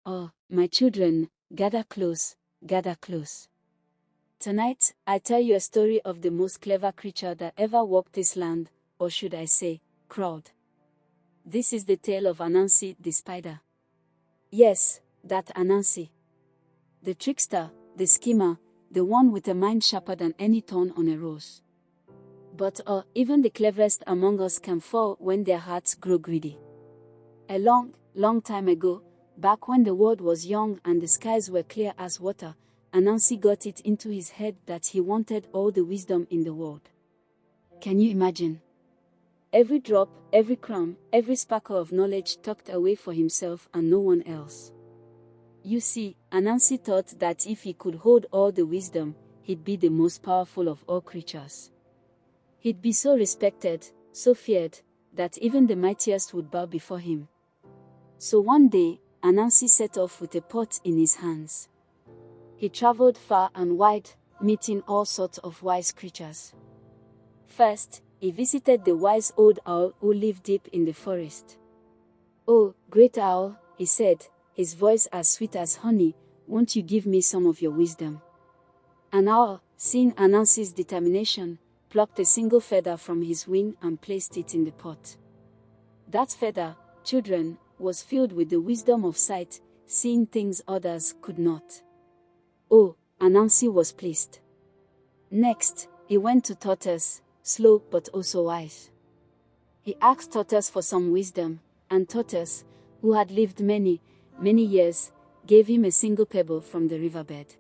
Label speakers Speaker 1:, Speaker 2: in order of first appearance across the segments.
Speaker 1: Oh, my children, gather close, gather close. Tonight, I tell you a story of the most clever creature that ever walked this land, or should I say, crawled. This is the tale of Anansi the spider. Yes, that Anansi. The trickster, the schemer, the one with a mind sharper than any thorn on a rose. But even the cleverest among us can fall when their hearts grow greedy. A long, long time ago, back when the world was young and the skies were clear as water, Anansi got it into his head that he wanted all the wisdom in the world. Can you imagine? Every drop, every crumb, every sparkle of knowledge tucked away for himself and no one else. You see, Anansi thought that if he could hold all the wisdom, he'd be the most powerful of all creatures. He'd be so respected, so feared, that even the mightiest would bow before him. So one day, Anansi set off with a pot in his hands. He traveled far and wide, meeting all sorts of wise creatures. First, he visited the wise old owl who lived deep in the forest. "Oh, great owl," he said, his voice as sweet as honey, "won't you give me some of your wisdom?" An owl, seeing Anansi's determination, plucked a single feather from his wing and placed it in the pot. That feather, children, was filled with the wisdom of sight, seeing things others could not. Oh, Anansi was pleased. Next, he went to Tortoise, slow but also wise. He asked Tortoise for some wisdom, and Tortoise, who had lived many, many years, gave him a single pebble from the riverbed.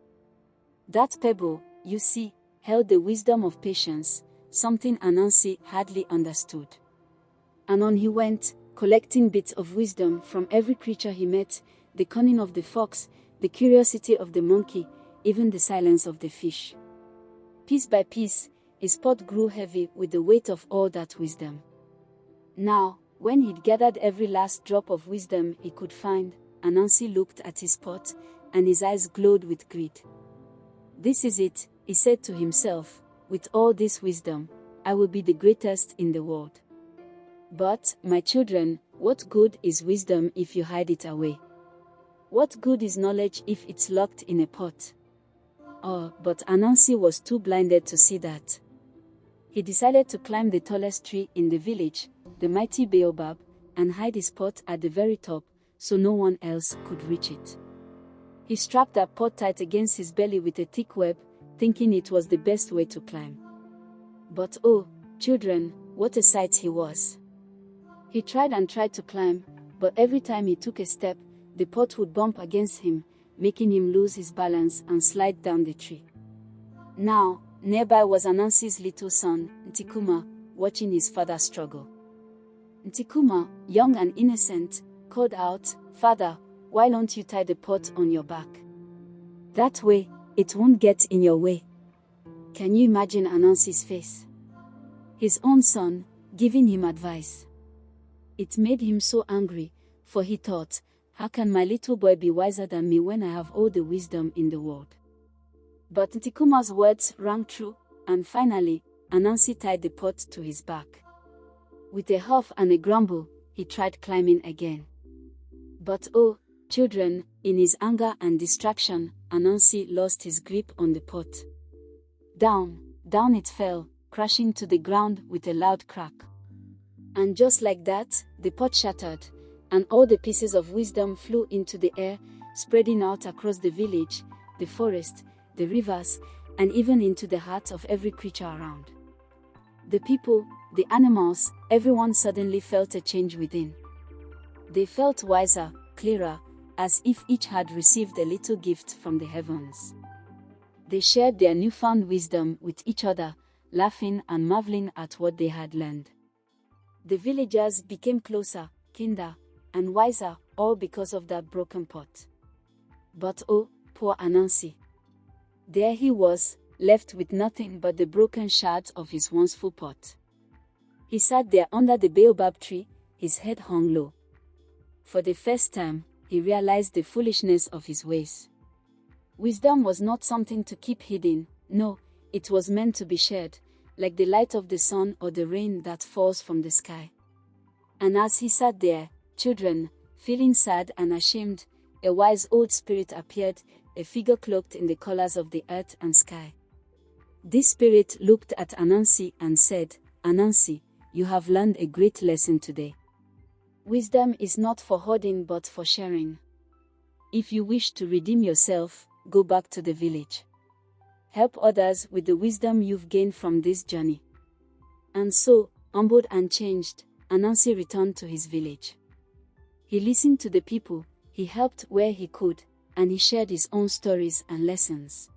Speaker 1: That pebble, you see, held the wisdom of patience, something Anansi hardly understood. And on he went, collecting bits of wisdom from every creature he met, the cunning of the fox, the curiosity of the monkey, even the silence of the fish. Piece by piece, his pot grew heavy with the weight of all that wisdom. Now, when he'd gathered every last drop of wisdom he could find, Anansi looked at his pot, and his eyes glowed with greed. "This is it," he said to himself, "with all this wisdom, I will be the greatest in the world. But, my children, what good is wisdom if you hide it away? What good is knowledge if it's locked in a pot?" Oh, but Anansi was too blinded to see that. He decided to climb the tallest tree in the village, the mighty baobab, and hide his pot at the very top, so no one else could reach it. He strapped that pot tight against his belly with a thick web, thinking it was the best way to climb. But oh, children, what a sight he was. He tried and tried to climb, but every time he took a step, the pot would bump against him, making him lose his balance and slide down the tree. Now, nearby was Anansi's little son, Ntikuma, watching his father struggle. Ntikuma, young and innocent, called out, "Father, why don't you tie the pot on your back? That way, it won't get in your way." Can you imagine Anansi's face? His own son, giving him advice. It made him so angry, for he thought, how can my little boy be wiser than me when I have all the wisdom in the world? But Ntikuma's words rang true, and finally, Anansi tied the pot to his back. With a huff and a grumble, he tried climbing again. But oh, children, in his anger and distraction, Anansi lost his grip on the pot. Down, down it fell, crashing to the ground with a loud crack. And just like that, the pot shattered, and all the pieces of wisdom flew into the air, spreading out across the village, the forest, the rivers, and even into the heart of every creature around. The people, the animals, everyone suddenly felt a change within. They felt wiser, clearer, as if each had received a little gift from the heavens. They shared their newfound wisdom with each other, laughing and marveling at what they had learned. The villagers became closer, kinder, and wiser, all because of that broken pot. But oh, poor Anansi. There he was, left with nothing but the broken shards of his once full pot. He sat there under the baobab tree, his head hung low. For the first time, he realized the foolishness of his ways. Wisdom was not something to keep hidden, no, it was meant to be shared, like the light of the sun or the rain that falls from the sky. And as he sat there, children, feeling sad and ashamed, a wise old spirit appeared, a figure cloaked in the colors of the earth and sky. This spirit looked at Anansi and said, "Anansi, you have learned a great lesson today. Wisdom is not for hoarding but for sharing. If you wish to redeem yourself, go back to the village. Help others with the wisdom you've gained from this journey." And so, humbled and changed, Anansi returned to his village. He listened to the people, he helped where he could, and he shared his own stories and lessons.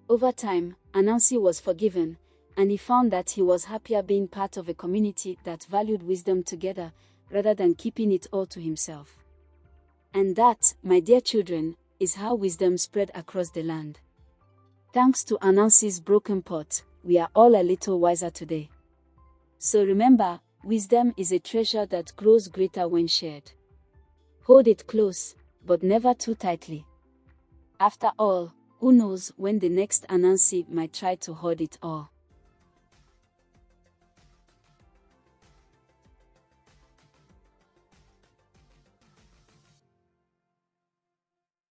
Speaker 1: Over time, Anansi was forgiven, and he found that he was happier being part of a community that valued wisdom together, rather than keeping it all to himself. And that, my dear children, is how wisdom spread across the land. Thanks to Anansi's broken pot, we are all a little wiser today. So remember, wisdom is a treasure that grows greater when shared. Hold it close, but never too tightly. After all, who knows when the next Anansi might try to hoard it all.